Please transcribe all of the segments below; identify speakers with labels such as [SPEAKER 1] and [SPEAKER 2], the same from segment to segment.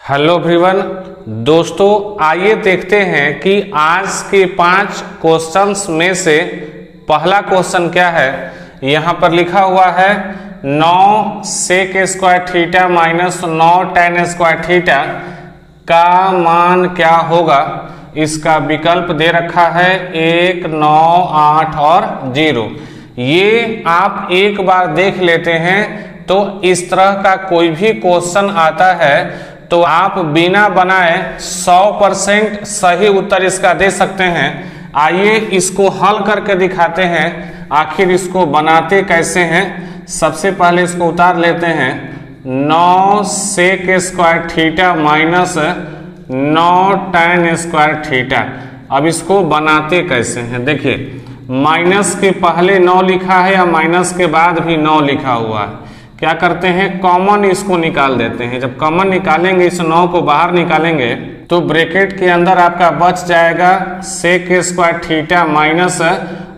[SPEAKER 1] Hello everyone दोस्तों, आइए देखते हैं कि आज के 5 क्वेश्चंस में से पहला क्वेश्चन क्या है। यहाँ पर लिखा हुआ है 9 sec square theta minus 9 tan square theta का मान क्या होगा। इसका विकल्प दे रखा है 1, 9, 8 और 0। ये आप एक बार देख लेते हैं तो इस तरह का कोई भी क्वेश्चन आता है तो आप बिना बनाए 100% सही उत्तर इसका दे सकते हैं। आइए इसको हल करके दिखाते हैं, आखिर इसको बनाते कैसे हैं। सबसे पहले इसको उतार लेते हैं। 9 sec square theta minus 9 tan square theta. अब इसको बनाते कैसे हैं, देखिए माइनस के पहले 9 लिखा है या माइनस के बाद भी 9 लिखा हुआ है। क्या करते हैं, कॉमन इसको निकाल देते हैं। जब कॉमन निकालेंगे, इस 9 को बाहर निकालेंगे तो ब्रैकेट के अंदर आपका बच जाएगा सेक स्क्वायर थीटा माइनस,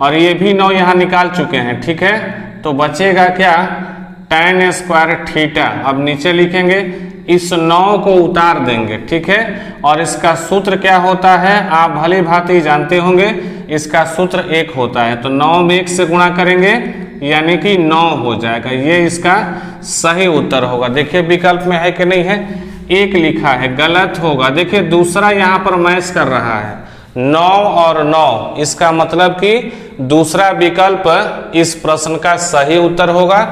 [SPEAKER 1] और ये भी 9 यहाँ निकाल चुके हैं, ठीक है। तो बचेगा क्या, tan स्क्वायर थीटा। अब नीचे लिखेंगे, इस 9 को उतार देंगे, ठीक है। और इसका सूत्र क्या होता है, आप भली भांति जानते होंगे। इसका सूत्र 1 होता है, तो 9 में 1 से गुणा करेंगे यानी कि 9 हो जाएगा। ये इसका सही उत्तर होगा। देखिए विकल्प में है कि नहीं है, 1 लिखा है, गलत होगा। देखिए दूसरा यहाँ पर मैच कर रहा है 9 और 9, इसका मतलब कि दूसरा विकल्प इस प्रश्न का सही उत्तर होगा।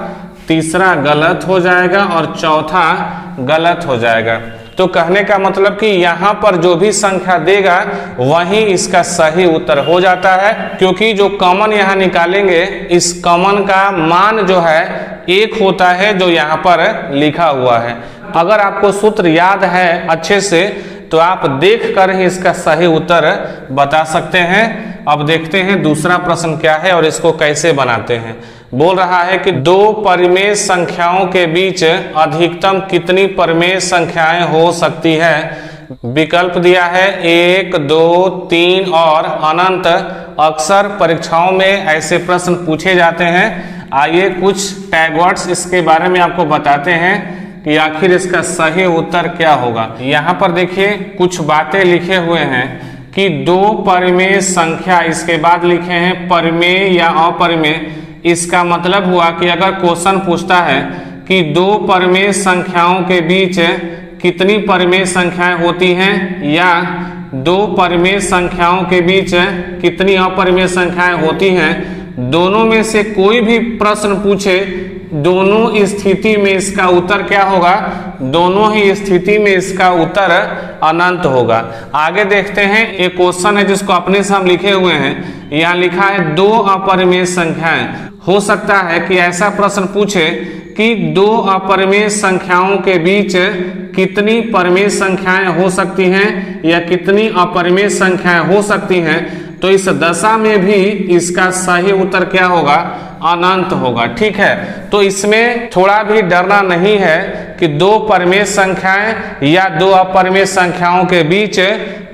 [SPEAKER 1] तीसरा गलत हो जाएगा और चौथा गलत हो जाएगा। तो कहने का मतलब कि यहाँ पर जो भी संख्या देगा वही इसका सही उत्तर हो जाता है, क्योंकि जो कॉमन यहाँ निकालेंगे इस कॉमन का मान जो है 1 होता है, जो यहाँ पर लिखा हुआ है। अगर आपको सूत्र याद है अच्छे से तो आप देख कर ही इसका सही उत्तर बता सकते हैं। अब देखते हैं दूसरा प्रश्न क्या है और इसको कैसे बनाते हैं। बोल रहा है कि 2 परिमेय संख्याओं के बीच अधिकतम कितनी परिमेय संख्याएं हो सकती है। विकल्प दिया है 1, 2, 3 और अनंत। अक्सर परीक्षाओं में ऐसे प्रश्न पूछे जाते हैं। आइए कुछ टैगवर्ड्स इसके बारे में आपको बताते हैं कि आखिर इसका सही उत्तर क्या होगा। यहाँ पर देखिए कुछ बातें लिखे हुए हैं कि 2 परिमेय संख्या, इसके बाद लिखे हैं परिमेय या अपरिमेय। इसका मतलब हुआ कि अगर क्वेश्चन पूछता है कि 2 परिमेय संख्याओं के बीच कितनी परिमेय संख्याएं होती हैं या 2 परिमेय संख्याओं के बीच कितनी अपरिमेय संख्याएं होती हैं, दोनों में से कोई भी प्रश्न पूछे, दोनों स्थिति में इसका उत्तर क्या होगा, दोनों ही स्थिति में इसका उत्तर अनंत होगा। आगे देखते हैं, एक क्वेश्चन है जिसको अपने से हम लिखे हुए हैं। यहाँ लिखा है 2 अपरिमेय संख्याएं। हो सकता है कि ऐसा प्रश्न पूछे कि 2 अपरिमेय संख्याओं के बीच कितनी परिमेय संख्याएं हो सकती हैं या कितनी अपरिमेय संख्याएं हो सकती हैं। तो इस दशा में भी इसका सही उत्तर क्या होगा, अनंत होगा, ठीक है। तो इसमें थोड़ा भी डरना नहीं है कि 2 परिमेय संख्याएं या 2 अपरिमेय संख्याओं के बीच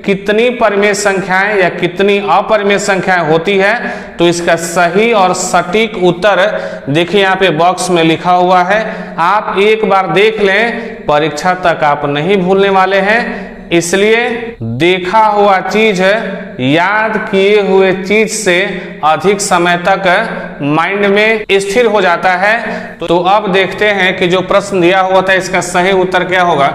[SPEAKER 1] कितनी परिमेय संख्याएं या कितनी अपरिमेय संख्याएं होती है। तो इसका सही और सटीक उत्तर देखिए यहाँ पे बॉक्स में लिखा हुआ है। आप एक बार देख लें, परीक्षा तक आप नहीं भूलने वाले हैं। इसलिए देखा हुआ चीज याद किए हुए चीज से अधिक समय तक माइंड में स्थिर हो जाता है। तो अब देखते हैं कि जो प्रश्न दिया हुआ था इसका सही उत्तर क्या होगा।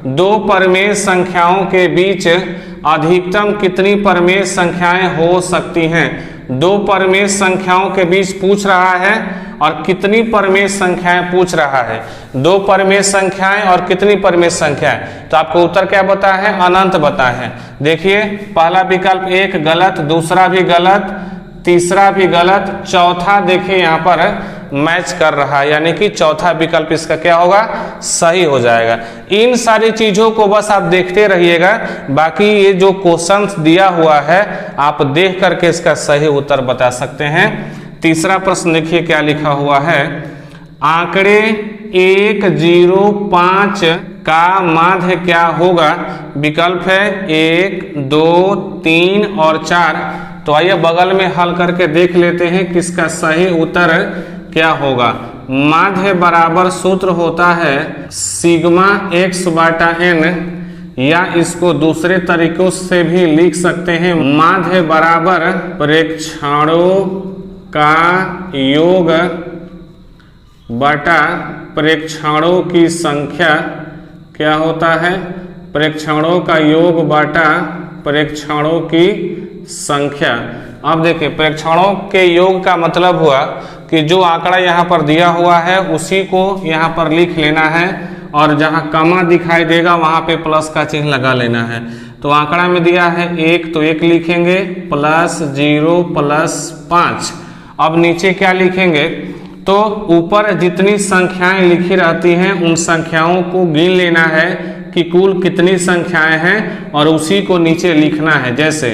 [SPEAKER 1] 2 परिमेय संख्याओं के बीच अधिकतम कितनी परिमेय संख्याएं हो सकती हैं। 2 परिमेय संख्याओं के बीच पूछ रहा है और कितनी परिमेय संख्याएं पूछ रहा है। 2 परिमेय संख्याएं और कितनी परिमेय संख्याएं, तो आपको उत्तर क्या बता है, अनंत बता है। देखिए पहला विकल्प 1 गलत, दूसरा भी गलत, तीसरा भी गलत, चौथा देखिए यहाँ पर मैच कर रहा है, यानी कि चौथा विकल्प इसका क्या होगा, सही हो जाएगा। इन सारी चीजों को बस आप देखते रहिएगा, बाकी ये जो क्वेश्चंस दिया हुआ है आप देख करके इसका सही उत्तर बता सकते हैं। तीसरा प्रश्न देखिए क्या लिखा हुआ है। आंकड़े 1, 0, 5 का माध्य क्या होगा। विकल्प है 1, 2, 3 और 4। तो आइए बगल में हल करके देख लेते हैं किसका सही उत्तर क्या होगा। माध्य बराबर सूत्र होता है सिग्मा x/n या इसको दूसरे तरीकों से भी लिख सकते हैं। माध्य बराबर प्रेक्षणों का योग बटा प्रेक्षणों की संख्या क्या होता है? प्रेक्षणों का योग बटा प्रेक्षणों की संख्या। अब देखिए, प्रेक्षणों के योग का मतलब हुआ कि जो आंकड़ा यहाँ पर दिया हुआ है उसी को यहाँ पर लिख लेना है, और जहाँ कमा दिखाई देगा वहाँ पे प्लस का चिन्ह लगा लेना है। तो आंकड़ा में दिया है 1, तो 1 लिखेंगे, प्लस 0 प्लस 5। अब नीचे क्या लिखेंगे? तो ऊपर जितनी संख्याएं लिखी रहती हैं उन संख्याओं को गिन लेना है कि कुल कितनी संख्याएं हैं, और उसी को नीचे लिखना है। जैसे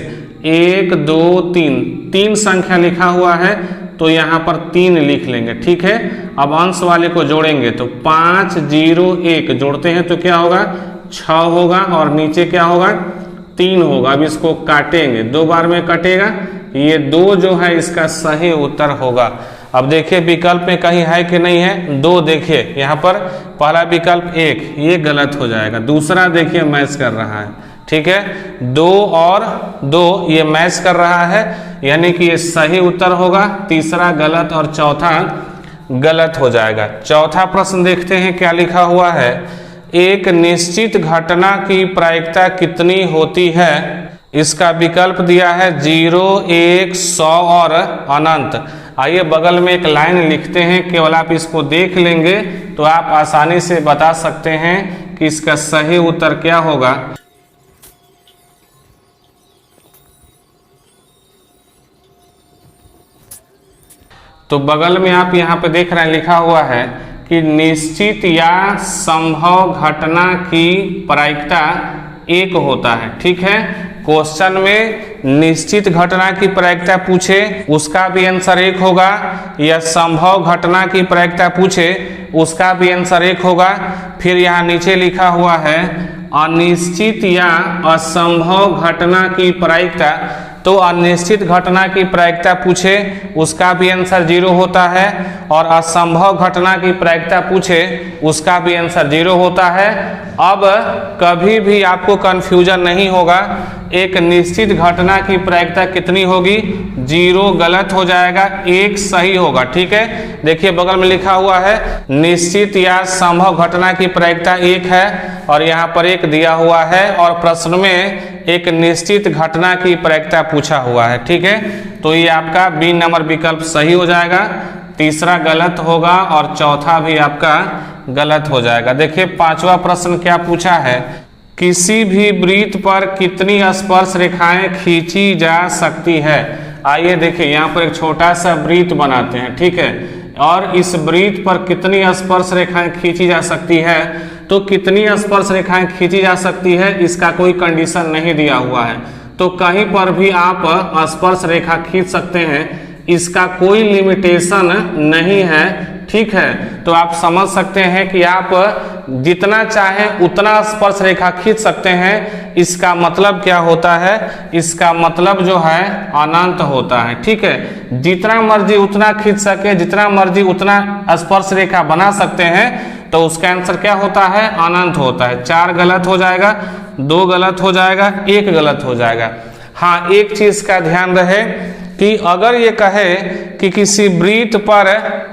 [SPEAKER 1] 1 2 3, 3 संख्या लिखा हुआ है तो यहाँ पर 3 लिख लेंगे, ठीक है। अब अंश वाले को जोड़ेंगे तो 5 0 1 जोड़ते हैं तो क्या होगा? 6 होगा, और नीचे क्या होगा? 3 होगा। अब इसको काटेंगे, 2 बार में कटेगा, ये 2 जो है इसका सही उत्तर होगा। अब देखिए विकल्प में कहीं है कि नहीं है? 2 देखिए यहाँ पर पहला विकल्प 1, ये गलत हो जाएगा। दूसरा देखिए मैच कर रहा है, ठीक है, 2 और 2 ये मैच कर रहा है, यानी कि ये सही उत्तर होगा। तीसरा गलत और चौथा गलत हो जाएगा। चौथा प्रश्न देखते हैं क्या लिखा हुआ है। एक निश्चित घटना की प्रायिकता कितनी होती है? इसका विकल्प दिया है 0 1 100 और अनंत। आइए बगल में एक लाइन लिखते हैं, केवल आप इसको देख लेंगे तो आप आसानी से बता सकते हैं कि इसका सही उत्तर क्या होगा। तो बगल में आप यहाँ पे देख रहे हैं लिखा हुआ है कि निश्चित या संभव घटना की प्रायिकता 1 होता है, ठीक है। क्वेश्चन में निश्चित घटना की प्रायिकता पूछे उसका भी आंसर 1 होगा, या संभव घटना की प्रायिकता पूछे उसका भी आंसर 1 होगा। फिर यहाँ नीचे लिखा हुआ है अनिश्चित या असंभव घटना की प्रायिकता, तो अनिश्चित घटना की प्रायिकता पूछे उसका भी आंसर 0 होता है, और असंभव घटना की प्रायिकता पूछे उसका भी आंसर 0 होता है। अब कभी भी आपको कंफ्यूजन नहीं होगा। एक निश्चित घटना की प्रायिकता कितनी होगी? 0 गलत हो जाएगा, 1 सही होगा, ठीक है। देखिए बगल में लिखा हुआ है निश्चित या संभव घटना की प्रायिकता 1 है, और यहाँ पर 1 दिया हुआ है, और प्रश्न में एक निश्चित घटना की प्रायिकता पूछा हुआ है, ठीक है। तो ये आपका बी नंबर विकल्प सही हो जाएगा, तीसरा गलत होगा और चौथा भी आपका गलत हो जाएगा। देखिए पांचवा प्रश्न क्या पूछा है, किसी भी वृत्त पर कितनी स्पर्श रेखाएं खींची जा सकती है। आइए देखिए यहाँ पर एक छोटा सा वृत्त बनाते हैं, ठीक है, और इस वृत्त पर कितनी स्पर्श रेखाएं खींची जा सकती है। तो कितनी स्पर्श रेखाएं खींची जा सकती है इसका कोई कंडीशन नहीं दिया हुआ है, तो कहीं पर भी आप स्पर्श रेखा खींच सकते हैं, इसका कोई लिमिटेशन नहीं है, ठीक है। तो आप समझ सकते हैं कि आप जितना चाहें उतना स्पर्श रेखा खींच सकते हैं। इसका मतलब क्या होता है? इसका मतलब जो है अनंत होता है, ठीक है। जितना मर्जी उतना खींच सके, जितना मर्जी उतना स्पर्श रेखा बना सकते हैं, तो उसका आंसर क्या होता है? अनंत होता है। 4 गलत हो जाएगा, 2 गलत हो जाएगा, 1 गलत हो जाएगा। हाँ, एक चीज का ध्यान रहे कि अगर ये कहे कि किसी वृत्त पर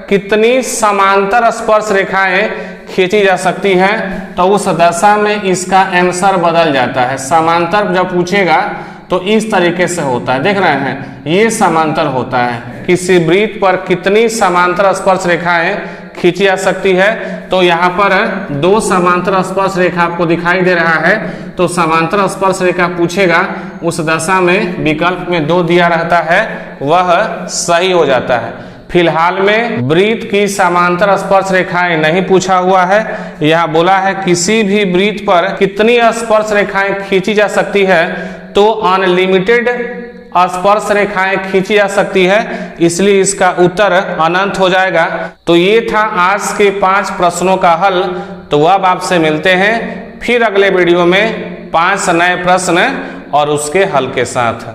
[SPEAKER 1] कितनी समांतर स्पर्श रेखाएं खींची जा सकती हैं, तो उस दशा में इसका आंसर बदल जाता है। समांतर जब पूछेगा तो इस तरीके से होता है, देख रहे हैं, ये समांतर होता है। किसी वृत्त पर कितनी समांतर स्पर्श रेखाएं खींची जा सकती है, तो यहाँ पर 2 समांतर स्पर्श रेखा आपको दिखाई दे रहा है, तो समांतर स्पर्श रेखा पूछेगा उस दशा में विकल्प में 2 दिया रहता है, वह सही हो जाता है। फिलहाल में वृत्त की समांतर स्पर्श रेखाएं नहीं पूछा हुआ है, यहाँ बोला है किसी भी वृत्त पर कितनी स्पर्श रेखाएं खींची जा सकती है, तो अनलिमिटेड स्पर्श रेखाएं खींची जा सकती है, इसलिए इसका उत्तर अनंत हो जाएगा। तो ये था आज के 5 प्रश्नों का हल। तो अब आपसे मिलते हैं फिर अगले वीडियो में 5 नए प्रश्न और उसके हल के साथ।